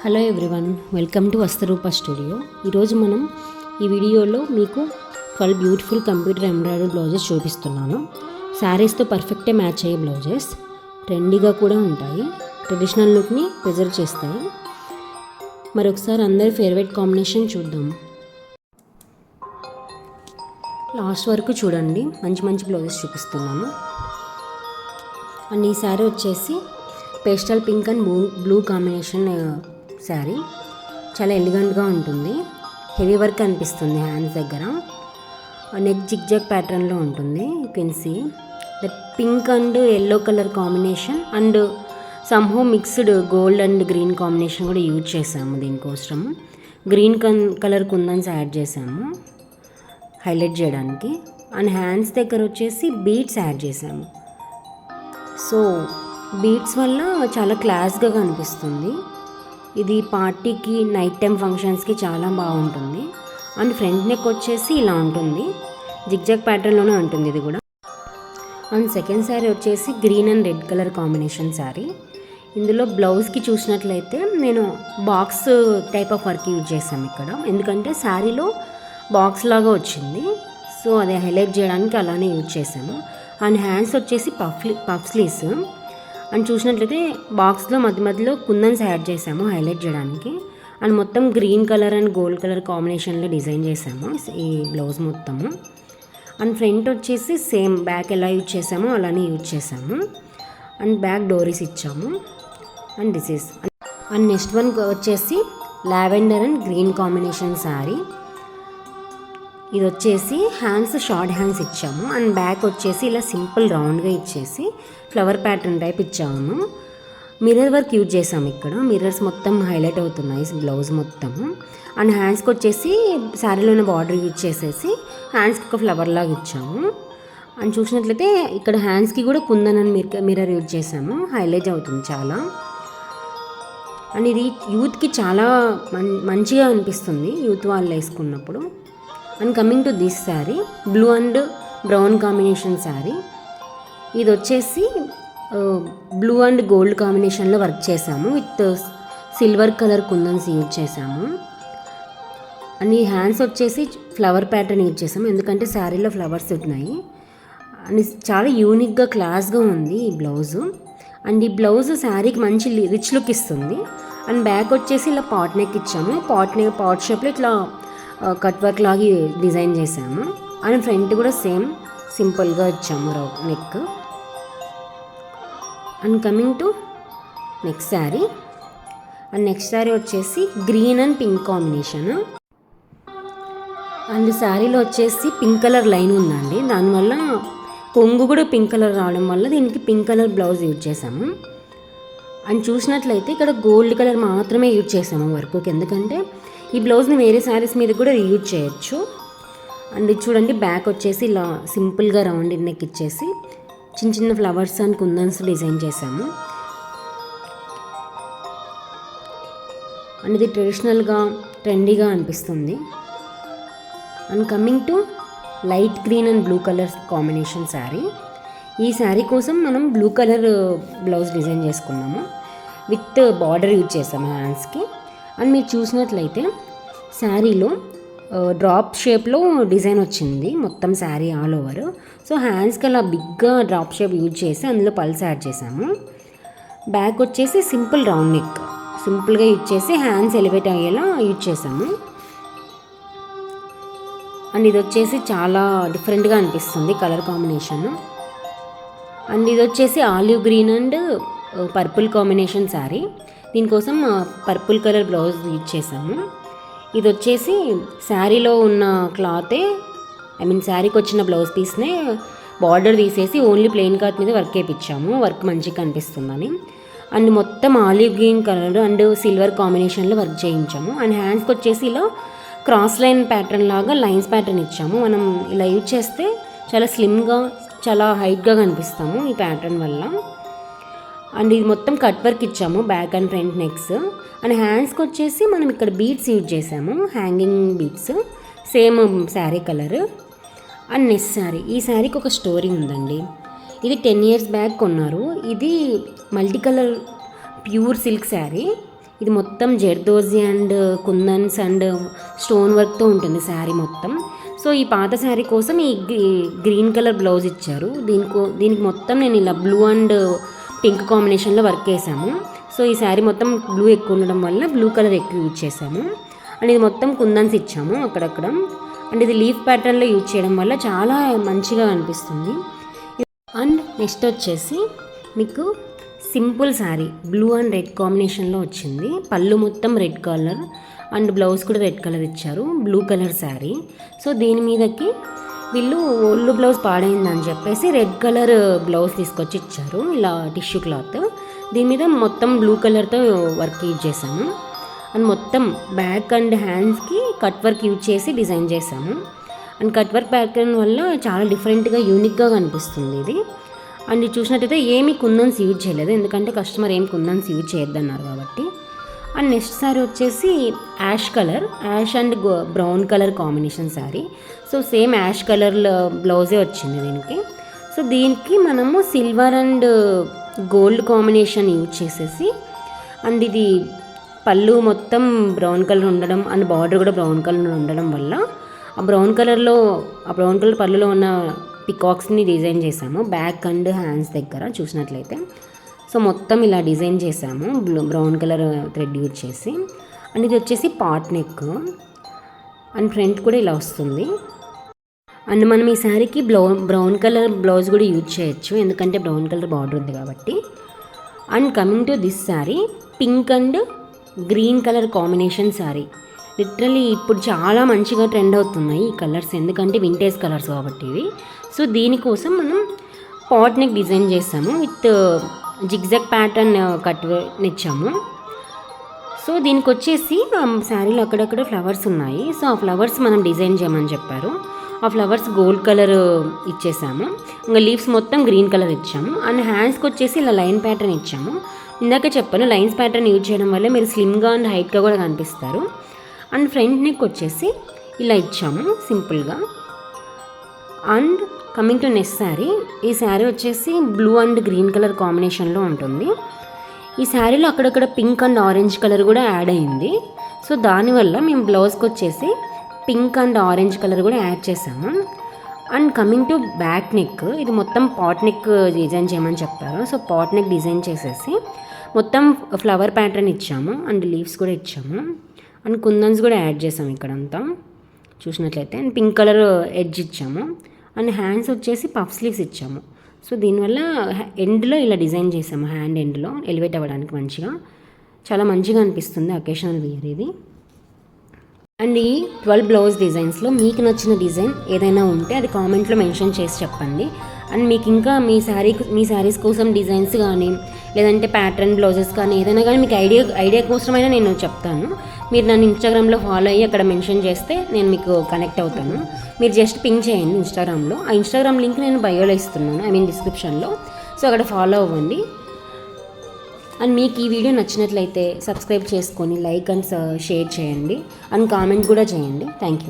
Hello everyone, welcome to Vastraroopa studio. ఈరోజు మనం ఈ వీడియోలో మీకు 12 బ్యూటిఫుల్ కంప్యూటర్ ఎంబ్రాయిడరీ బ్లౌజెస్ చూపిస్తున్నాను. శారీస్తో పర్ఫెక్టే మ్యాచ్ అయ్యే బ్లౌజెస్, ట్రెండీగా కూడా ఉంటాయి, ట్రెడిషనల్ లుక్ని ప్రిజర్వ్ చేస్తాయి. మరొకసారి అందరి ఫేవరెట్ కాంబినేషన్ చూద్దాం. లాస్ట్ వరకు చూడండి, మంచి మంచి బ్లౌజెస్ చూపిస్తున్నాను. అండ్ ఈ శారీ వచ్చేసి pastel pink and blue combination sari. చాలా ఎలిగెంట్గా ఉంటుంది, హెవీ వర్క్ అనిపిస్తుంది హ్యాండ్స్ దగ్గర. నెక్ జిగ్జాగ్ ప్యాటర్న్లో ఉంటుంది. You can see that pink and yellow colour combination and somehow mixed gold and green combination కూడా యూజ్ చేసాము. దీనికోసం గ్రీన్ కలర్ కుందన్స్ యాడ్ చేసాము హైలైట్ చేయడానికి. అండ్ హ్యాండ్స్ దగ్గర వచ్చేసి బీడ్స్ యాడ్ చేసాము. సో బీడ్స్ వల్ల చాలా క్లాస్గా కనిపిస్తుంది. ఇది పార్టీకి, నైట్ టైం ఫంక్షన్స్కి చాలా బాగుంటుంది. అండ్ ఫ్రంట్ నెక్ వచ్చేసి ఇలా ఉంటుంది, జిగ్జాగ్ ప్యాటర్న్లోనే ఉంటుంది ఇది కూడా. అండ్ సెకండ్ శారీ వచ్చేసి green and red colour combination sari. ఇందులో బ్లౌజ్కి చూసినట్లయితే నేను box type of work use చేశాను ఇక్కడ, ఎందుకంటే శారీలో బాక్స్ లాగా వచ్చింది. సో అది హైలైట్ చేయడానికి అలానే యూజ్ చేశాను. అండ్ హ్యాండ్స్ వచ్చేసి పఫ్ స్లీవ్స్. అండ్ చూసినట్లయితే బాక్స్లో మధ్యలో కుందన్స్ యాడ్ చేసాము హైలైట్ చేయడానికి. అండ్ మొత్తం green colour and gold colour కాంబినేషన్లో డిజైన్ చేసాము ఈ బ్లౌజ్ మొత్తము. అండ్ ఫ్రంట్ వచ్చేసి సేమ్ బ్యాక్ ఎలా యూజ్ చేసామో అలానే యూజ్ చేసాము. అండ్ బ్యాక్ డోరీస్ ఇచ్చాము. And this is. And next one వచ్చేసి lavender and green combination sari. ఇది వచ్చేసి హ్యాండ్స్ షార్ట్ హ్యాండ్స్ ఇచ్చాము. అండ్ బ్యాక్ వచ్చేసి ఇలా సింపుల్ రౌండ్గా ఇచ్చేసి ఫ్లవర్ ప్యాటర్న్ టైప్ ఇచ్చాము. మిర్రర్ వర్క్ యూజ్ చేసాము ఇక్కడ, మిర్రర్స్ మొత్తం హైలైట్ అవుతున్నాయి బ్లౌజ్ మొత్తము. అండ్ హ్యాండ్స్కి వచ్చేసి శారీలోనే బార్డర్ యూజ్ చేసేసి హ్యాండ్స్కి ఒక ఫ్లవర్ లాగా ఇచ్చాము. అండ్ చూసినట్లయితే ఇక్కడ హ్యాండ్స్కి కూడా కుందన్ అని మిర్రర్ యూజ్ చేసాము, హైలైట్ అవుతుంది చాలా. అండ్ ఇది యూత్కి చాలా మంచిగా అనిపిస్తుంది యూత్ వాళ్ళు వేసుకున్నప్పుడు. And coming to this sari, blue and brown combination sari. ఇది వచ్చేసి బ్లూ అండ్ గోల్డ్ కాంబినేషన్లో వర్క్ చేసాము, with silver colour kundans use చేసాము. అండ్ ఈ హ్యాండ్స్ వచ్చేసి ఫ్లవర్ ప్యాటర్న్ యూజ్ చేసాము, ఎందుకంటే శారీలో ఫ్లవర్స్ ఉన్నాయి. అండ్ చాలా యూనిక్గా క్లాస్గా ఉంది ఈ బ్లౌజు. అండ్ ఈ బ్లౌజ్ శారీకి మంచి రిచ్ లుక్ ఇస్తుంది. అండ్ బ్యాక్ వచ్చేసి ఇలా పాట్ నెక్ ఇచ్చాము, పాట్ షేప్లో ఇట్లా కట్ వర్క్ లాగా డిజైన్ చేసాము. అండ్ ఫ్రంట్ కూడా సేమ్ సింపుల్గా ఇచ్చాము neck. And coming to next sari. And next sari వచ్చేసి green and pink combination. And శారీలో వచ్చేసి పింక్ కలర్ లైన్ ఉందండి, దానివల్ల కొంగు కూడా పింక్ కలర్ రావడం వల్ల దీనికి పింక్ కలర్ బ్లౌజ్ యూజ్ చేసాము. అండ్ చూసినట్లయితే ఇక్కడ గోల్డ్ కలర్ మాత్రమే యూజ్ చేసాము వర్క్కి, ఎందుకంటే ఈ బ్లౌజ్ని వేరే శారీస్ మీద కూడా రీయూజ్ చేయొచ్చు. అండ్ చూడండి, బ్యాక్ వచ్చేసి ఇలా సింపుల్గా రౌండ్ నెక్ ఇచ్చేసి చిన్న చిన్న ఫ్లవర్స్ అండ్ కుందన్స్ డిజైన్ చేసాము. అండ్ ఇది ట్రెడిషనల్గా ట్రెండీగా అనిపిస్తుంది. And coming to light green and blue colour combination sari. ఈ శారీ కోసం మనం బ్లూ కలర్ బ్లౌజ్ డిజైన్ చేసుకున్నాము, విత్ బార్డర్ యూజ్ చేసాము హ్యాండ్స్కి. అండ్ మీరు చూసినట్లయితే శారీలో డ్రాప్ షేప్లో డిజైన్ వచ్చింది మొత్తం శారీ ఆల్ ఓవర్. సో హ్యాండ్స్కి అలా బిగ్గా డ్రాప్ షేప్ యూజ్ చేసి అందులో పల్స్ యాడ్ చేసాము. బ్యాక్ వచ్చేసి సింపుల్ రౌండ్ నెక్ సింపుల్గా యూజ్ చేసి హ్యాండ్స్ ఎలివేట్ అయ్యేలా యూజ్ చేసాము. అండ్ ఇది వచ్చేసి చాలా డిఫరెంట్గా అనిపిస్తుంది కలర్ కాంబినేషన్. అండ్ ఇది వచ్చేసి olive green and purple combination sari. దీనికోసం పర్పుల్ కలర్ బ్లౌజ్ యూజ్ చేసాము. ఇది వచ్చేసి శారీలో ఉన్న క్లాతే, శారీకి వచ్చిన బ్లౌజ్ పీస్నే బార్డర్ తీసేసి ఓన్లీ ప్లెయిన్ క్లాత్ మీద వర్క్ వేయించాము, వర్క్ మంచిగా కనిపిస్తుందని. అండ్ మొత్తం olive green colour and silver కాంబినేషన్లో వర్క్ చేయించాము. అండ్ హ్యాండ్స్కి వచ్చేసి ఇలా క్రాస్ లైన్ ప్యాటర్న్ లాగా లైన్స్ ప్యాటర్న్ ఇచ్చాము. మనం ఇలా యూజ్ చేస్తే చాలా స్లిమ్గా, చాలా హైట్గా కనిపిస్తాము ఈ ప్యాటర్న్ వల్ల. అండ్ ఇది మొత్తం కట్ వర్క్ ఇచ్చాము, back and front necks. And హ్యాండ్స్కి వచ్చేసి మనం ఇక్కడ బీడ్స్ యూజ్ చేసాము, hanging beads, same sari colour. And next sari, ఈ శారీకి ఒక స్టోరీ ఉందండి. ఇది 10 years బ్యాక్ కొన్నారు. ఇది multi colour pure silk sari. ఇది మొత్తం zardozi and kundans and stone వర్క్తో ఉంటుంది శారీ మొత్తం. సో ఈ పాత శారీ కోసం ఈ గ్రీన్ కలర్ బ్లౌజ్ ఇచ్చారు. దీనికి మొత్తం నేను ఇలా బ్లూ అండ్ పింక్ కాంబినేషన్లో వర్క్ వేసాము. సో ఈ శారీ మొత్తం బ్లూ ఎక్కువ ఉండడం వల్ల బ్లూ కలర్ ఎక్కువ యూజ్ చేసాము. అండ్ ఇది మొత్తం కుందన్స్ ఇచ్చాము అక్కడక్కడ. అండ్ ఇది లీఫ్ ప్యాటర్న్లో యూజ్ చేయడం వల్ల చాలా మంచిగా అనిపిస్తుంది. అండ్ నెక్స్ట్ వచ్చేసి మీకు simple sari blue and red కాంబినేషన్లో వచ్చింది. పళ్ళు మొత్తం రెడ్ కలర్ అండ్ బ్లౌజ్ కూడా రెడ్ కలర్ ఇచ్చారు. Blue colour sari. సో దీని మీదకి వీళ్ళు ఓల్డ్ బ్లౌజ్ పాడైందని చెప్పేసి రెడ్ కలర్ బ్లౌజ్ తీసుకొచ్చి ఇచ్చారు. ఇలా టిష్యూ క్లాత్ దీని మీద మొత్తం బ్లూ కలర్తో వర్క్ యూజ్ చేశాము. అండ్ మొత్తం బ్యాక్ అండ్ హ్యాండ్స్కి కట్ వర్క్ యూజ్ చేసి డిజైన్ చేశాము. అండ్ కట్ వర్క్ ప్యాటర్న్ వల్ల చాలా డిఫరెంట్గా యూనిక్గా కనిపిస్తుంది ఇది. అండ్ ఇది చూసినట్టయితే ఏమీ కుందన్స్ యూజ్ చేయలేదు, ఎందుకంటే కస్టమర్ ఏం కుందన్స్ యూజ్ చేయొద్దన్నారు కాబట్టి. అండ్ నెక్స్ట్ శారీ వచ్చేసి ash and brown colour combination sari. So same ash colour బ్లౌజే వచ్చింది దీనికి. సో దీనికి మనము silver and gold combination use చేసేసి అండ్ ఇది పళ్ళు మొత్తం బ్రౌన్ కలర్ ఉండడం అండ్ బార్డర్ కూడా బ్రౌన్ కలర్ ఉండడం వల్ల ఆ బ్రౌన్ కలర్ పళ్ళులో ఉన్న పికాక్స్ని డిజైన్ చేసాము బ్యాక్ అండ్ హ్యాండ్స్ దగ్గర చూసినట్లయితే. సో మొత్తం ఇలా డిజైన్ చేసాము బ్రౌన్ కలర్ థ్రెడ్ యూజ్ చేసి. అండ్ ఇది వచ్చేసి పాట్ నెక్ అండ్ ఫ్రంట్ కూడా ఇలా వస్తుంది. అండ్ మనం ఈ శారీకి బ్రౌన్ కలర్ బ్లౌజ్ కూడా యూజ్ చేయొచ్చు, ఎందుకంటే బ్రౌన్ కలర్ బార్డర్ ఉంది కాబట్టి. And coming to this sari pink and green colour combination sari. Literally ఇప్పుడు చాలా మంచిగా ట్రెండ్ అవుతున్నాయి ఈ కలర్స్, ఎందుకంటే వింటేజ్ కలర్స్ కాబట్టి ఇవి. సో దీనికోసం మనం పాట్ నెక్ డిజైన్ చేసాము విత్ జిగ్జాగ్ ప్యాటర్న్ కట్ ఇచ్చాము. సో దీనికి వచ్చేసి శారీలో అక్కడక్కడ ఫ్లవర్స్ ఉన్నాయి. సో ఆ ఫ్లవర్స్ మనం డిజైన్ చేయమని చెప్పారు. ఆ ఫ్లవర్స్ గోల్డ్ కలర్ ఇచ్చేసాము. ఇంకా లీవ్స్ మొత్తం గ్రీన్ కలర్ ఇచ్చాము. అండ్ హ్యాండ్స్కి వచ్చేసి ఇలా లైన్ ప్యాటర్న్ ఇచ్చాము. ఇందాక చెప్పాను లైన్స్ ప్యాటర్న్ యూజ్ చేయడం వల్ల మీరు స్లిమ్గా అండ్ హైట్గా కూడా కనిపిస్తారు. అండ్ ఫ్రంట్ నెక్ వచ్చేసి ఇలా ఇచ్చాము సింపుల్గా. And coming to next sari, ఈ శారీ వచ్చేసి బ్లూ అండ్ గ్రీన్ కలర్ కాంబినేషన్లో ఉంటుంది. ఈ శారీలో అక్కడక్కడ పింక్ అండ్ ఆరెంజ్ కలర్ కూడా యాడ్ అయింది. సో దానివల్ల మేము బ్లౌజ్కి వచ్చేసి పింక్ అండ్ ఆరెంజ్ కలర్ కూడా యాడ్ చేసాము. And coming to back neck, ఇది మొత్తం పాట్ నెక్ డిజైన్ చేయమని చెప్పారు. సో పాట్ నెక్ డిజైన్ చేసేసి మొత్తం ఫ్లవర్ ప్యాటర్న్ ఇచ్చాము అండ్ లీవ్స్ కూడా ఇచ్చాము. అండ్ కుందన్స్ కూడా యాడ్ చేసాము ఇక్కడంతా చూసినట్లయితే. అండ్ పింక్ కలర్ ఎడ్జ్ ఇచ్చాము. అండ్ హ్యాండ్స్ వచ్చేసి పఫ్ స్లీవ్స్ ఇచ్చాము. సో దీనివల్ల ఎండ్లో ఇలా డిజైన్ చేసాము, హ్యాండ్ ఎండ్లో ఎలివేట్ అవ్వడానికి మంచిగా, చాలా మంచిగా అనిపిస్తుంది అకేషనల్ వేర్ ఇది. అండ్ ఈ 12 బ్లౌజ్ డిజైన్స్లో మీకు నచ్చిన డిజైన్ ఏదైనా ఉంటే అది కామెంట్లో మెన్షన్ చేసి చెప్పండి. అండ్ మీకు ఇంకా మీ శారీస్ కోసం డిజైన్స్ కానీ లేదంటే ప్యాటర్న్ బ్లౌజెస్ కానీ ఏదైనా కానీ మీకు ఐడియా కోసమైనా నేను చెప్తాను. మీరు నన్ను ఇన్స్టాగ్రామ్లో ఫాలో అయ్యి అక్కడ మెన్షన్ చేస్తే నేను మీకు కనెక్ట్ అవుతాను. మీరు జస్ట్ పింక్ చేయండి ఇన్స్టాగ్రామ్లో. ఆ ఇన్స్టాగ్రామ్ లింక్ నేను బయోలో ఇస్తున్నాను, డిస్క్రిప్షన్లో. సో అక్కడ ఫాలో అవ్వండి. అండ్ మీకు ఈ వీడియో నచ్చినట్లయితే సబ్స్క్రైబ్ చేసుకొని లైక్ అండ్ షేర్ చేయండి అండ్ కామెంట్ కూడా చేయండి. Thank you.